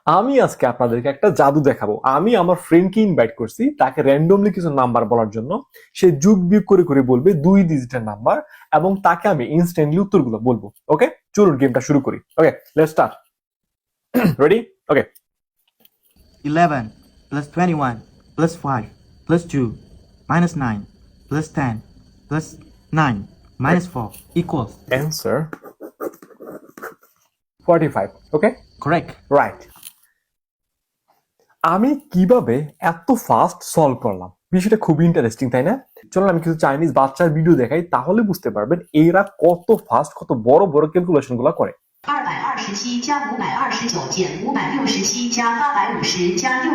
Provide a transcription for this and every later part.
আমি আজকে আপনাদেরকে একটা জাদু দেখাবো। আমি আমার ফ্রেন্ডকে ইনভাইট করছি, তাকে র্যান্ডমলি কিছু নাম্বার বলার জন্য। সে যোগ বিয়োগ করে করে বলবে 2 ডিজিটের নাম্বার, এবং তাকে আমি ইনস্ট্যান্টলি উত্তরগুলো বলবো। ওকে, চলুন গেমটা শুরু করি। Okay, let's start. Ready? Okay. 11 plus 21 plus 5 plus 2 minus 9 plus 10 plus 9 minus 4 equals. Answer 45। Okay, Correct. Right. আমি কিভাবে এত ফাস্ট সলভ করলাম, বিষয়টা খুবই ইন্টারেস্টিং, তাই না? চলুন আমি কিছু চাইনিজ বাচ্চার ভিডিও দেখাই, তাহলে বুঝতে পারবেন এরা কত ফাস্ট, কত বড় বড় ক্যালকুলেশন গুলো করে। 227加529减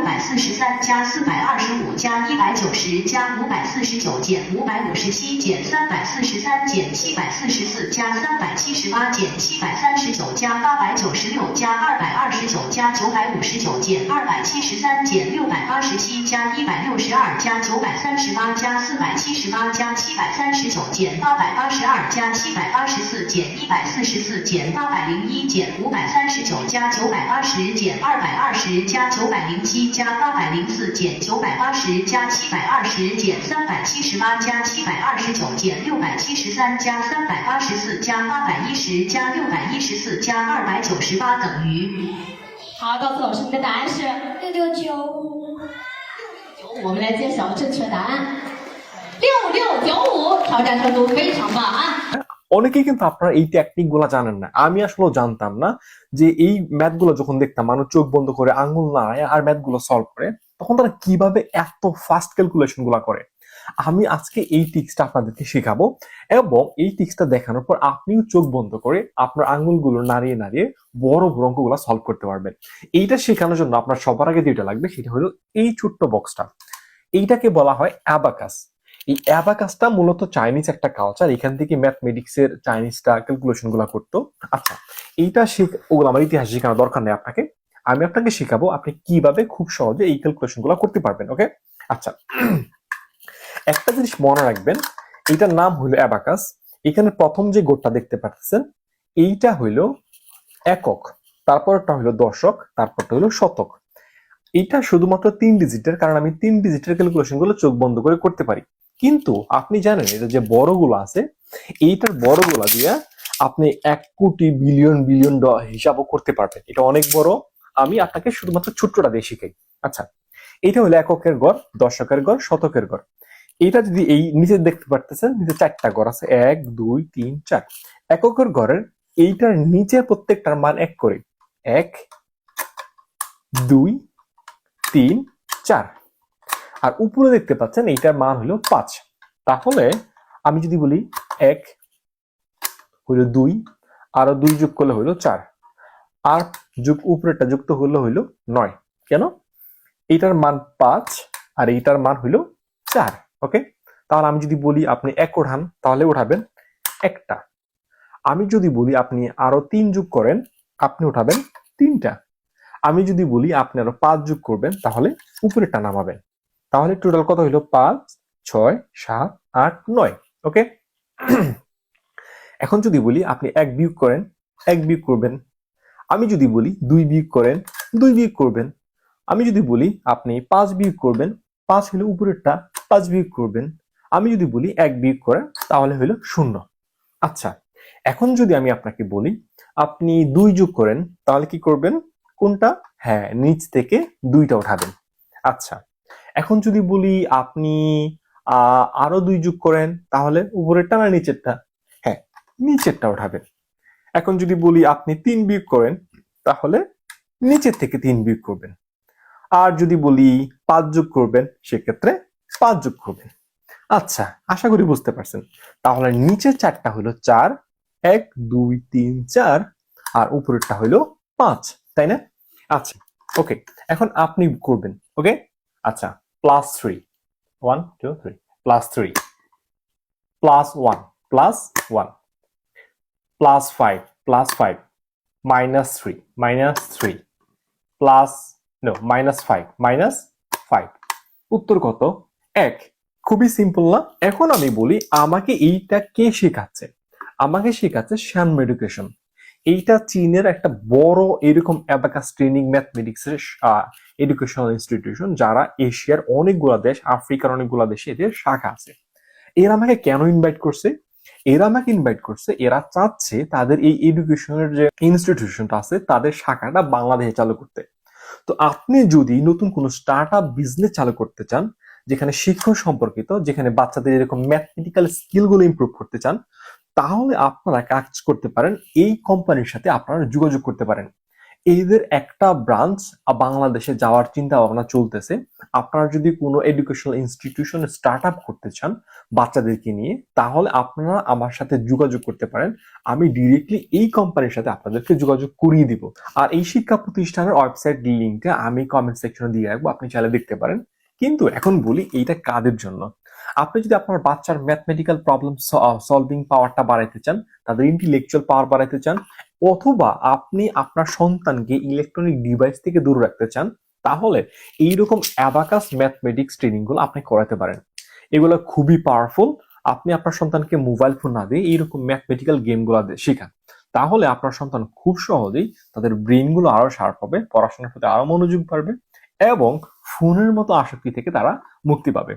567加850加643加425加190加549减557减343减744加378减739加896加229加959减273减687加162加938加478加739减882加784减144减801减539加980减220加907加804减980加720减378加729减673加384加810加614加298等于。好，告诉老师，你的答案是6695。我们来揭晓正确答案，6695，挑战程度非常棒啊！ অনেকেই কিন্তু আপনারা এই টেকনিক গুলা জানেন না। আমি আসলে জানতাম না যে এই ম্যাথ গুলো যখন দেখতাম মানুষ চোখ বন্ধ করে আঙ্গুল নাড়ায় আর ম্যাথ গুলো সলভ করে, তখন তারা কিভাবে এত ফাস্ট ক্যালকুলেশন গুলা করে। আমি আজকে এই টিক্সটা আপনাদেরকে শেখাবো, এবং এই টিক্সটা দেখানোর পর আপনিও চোখ বন্ধ করে আপনার আঙ্গুলগুলো নাড়িয়ে নাড়িয়ে বড় বড় অঙ্কগুলো সলভ করতে পারবেন। এইটা শেখানোর জন্য আপনার সবার আগে যেটা লাগবে সেটা হলো এই ছোট্ট বক্সটা। এইটাকে বলা হয় অ্যাবাকাস। এই অ্যাবাকাসটা মূলত চাইনিজ একটা কালচার, এখান থেকে ম্যাথমেটিক্স এর চাইনিজটা ক্যালকুলেশন গুলা করতো। আচ্ছা, এইটা ওগুলো আমার ইতিহাস শেখানোর দরকার নেই আপনাকে। আমি আপনাকে শেখাবো আপনি কিভাবে খুব সহজে এই ক্যালকুলেশন গুলা করতে পারবেন। ওকে, আচ্ছা, একটা জিনিস মনে রাখবেন, এইটার নাম হইলো অ্যাবাকাস। এখানে প্রথম যে গোটটা দেখতে পাচ্ছেন এইটা হইলো একক, তারপরটা হইলো দশক, তারপরটা হইলো শতক। এটা শুধুমাত্র 3 ডিজিটের, কারণ আমি 3 ডিজিটের ক্যালকুলেশন গুলো চোখ বন্ধ করে করতে পারি। কিন্তু আপনি জানেন এটা যে বড়গুলো আছে, এইটার বড়গুলা দিয়ে আপনি 1 কোটি বিলিয়ন বিলিয়ন হিসাবও করতে পারবেন। এটা অনেক বড়। আমি আপনাকে শুধুমাত্র ছোট্টটা দিয়ে শিখাই। আচ্ছা, এইটা হলো এককের গড়, দশকের গড়, শতকের গড়। এইটা যদি এই নিচে দেখতে পারতেছেন, নিচে 4টা গড় আছে, 1 2 3 4। এককের গড়ের এইটার নিচে প্রত্যেকটার মান 1 করে, 1 2 3 4। আর উপরে দেখতে পাচ্ছেন এইটার মান হলো 5। তাহলে আমি যদি বলি 1 হইলো 2, আরো 2 যোগ করলে হইলো 4, আর যোগ উপরেটা যুক্ত করলে হইলো 9। কেন? এইটার মান 5 আর এইটার মান হইলো 4। ওকে, তাহলে আমি যদি বলি আপনি 1 ওঠান, তাহলে উঠাবেন একটা। আমি যদি বলি আপনি আরো 3 যোগ করেন, আপনি উঠাবেন 3টা। আমি যদি বলি আপনি আরো 5 যোগ করবেন, তাহলে উপরেরটা নামাবেন। তাহলে টোটাল কত হইলো? 5 6 7 8 9। ওকে, এখন যদি বলি আপনি 1 বিয়োগ করেন, 1 বিয়োগ করবেন। আমি যদি বলি 2 বিয়োগ করেন, 2 বিয়োগ করবেন। আমি যদি বলি আপনি 5 বিয়োগ করবেন, 5 হলো উপরেরটা, 5 বিয়োগ করবেন। আমি যদি বলি 1 বিয়োগ করেন, তাহলে হলো 0। আচ্ছা, এখন যদি আমি আপনাকে বলি আপনি 2 যোগ করেন, তাহলে কি করবেন? কোনটা? হ্যাঁ, নিচ থেকে 2টা উঠাবেন। আচ্ছা, এখন যদি বলি আপনি আরো 2 যোগ করেন, তাহলে উপরেরটা না নিচেরটা? হ্যাঁ, নিচেরটা উঠাবেন। এখন যদি বলি আপনি 3 বিয়োগ করেন, তাহলে নিচের থেকে 3 বিয়োগ করবেন। আর যদি বলি 5 যোগ করবেন, সেক্ষেত্রে 5 যোগ করবেন। আচ্ছা, আশা করি বুঝতে পারছেন। তাহলে নিচের 4টা হলো 4, 1 2 3 4, আর উপরেরটা হলো 5, তাই না? আচ্ছা, ওকে, এখন আপনি করবেন। ওকে, আচ্ছা, +3 1 2 3 +3 +1 +1 +5 +5 -3 -3 -5 -5। উত্তর কত? 1। খুবই সিম্পল না? এখন আমি বলি আমাকে এইটা কে শেখাচ্ছে? আমাকে শেখাচ্ছে শ্যাম এডুকেশন। এইটা চীনের একটা বড় এরকম অ্যাবাকাস ট্রেনিং ম্যাথমেটিক্সের এডুকেশনাল ইনস্টিটিউশন, যারা এশিয়ার অনেকগুলা দেশ, আফ্রিকার অনেকগুলা দেশে এদের শাখা আছে। এরা আমাকে কেন ইনভাইট করছে? এরা চাচ্ছে তাদের এই এডুকেশনের যে ইনস্টিটিউশনটা আছে তাদের শাখাটা বাংলাদেশে চালু করতে। তো আপনি যদি নতুন কোনো স্টার্ট আপ বিজনেস চালু করতে চান, যেখানে শিক্ষা সম্পর্কিত, যেখানে বাচ্চাদের এরকম ম্যাথমেটিক্যাল স্কিলগুলো ইমপ্রুভ করতে চান, তাহলে আপনারা কাজ করতে পারেন এই কোম্পানির সাথে, আপনারা যোগাযোগ করতে পারেন। এদের একটা ব্রাঞ্চ বাংলাদেশে যাওয়ার চিন্তা ভাবনা চলতেছে। আপনারা যদি কোনো এডুকেশনাল ইনস্টিটিউশনে স্টার্ট আপ করতে চান বাচ্চাদেরকে নিয়ে, তাহলে আপনারা আমার সাথে যোগাযোগ করতে পারেন। আমি ডিরেক্টলি এই কোম্পানির সাথে আপনাদেরকে যোগাযোগ করিয়ে দিব। আর এই শিক্ষা প্রতিষ্ঠানের ওয়েবসাইট লিঙ্কটা আমি কমেন্ট সেকশনে দিয়ে রাখবো, আপনি চাইলে দেখতে পারেন। কিন্তু এখন বলি এইটা কাদের জন্য। আপনি যদি আপনার বাচ্চার ম্যাথমেটিক্যাল প্রবলেম সলভিং পাওয়ারটা বাড়াইতে চান, তাদের ইন্টেলেকচুয়াল পাওয়ার বাড়াইতে চান, অথবা আপনি আপনার সন্তানকে ইলেকট্রনিক ডিভাইস থেকে দূরে রাখতে চান, তাহলে এইরকম অ্যাবাকাস ম্যাথমেটিক্স ট্রেনিং গুলো আপনি করাতে পারেন। এগুলো খুবই পাওয়ারফুল। আপনি আপনার সন্তানকে মোবাইল ফোন না দিয়ে এইরকম ম্যাথমেটিক্যাল গেম গুলো শেখান, তাহলে আপনার সন্তান খুব সহজেই তাদের ব্রেন গুলো আরো শার্প হবে, পড়াশোনার প্রতি আরো মনোযোগ বাড়বে এবং ফোনের মতো আসক্তি থেকে তারা মুক্তি পাবে।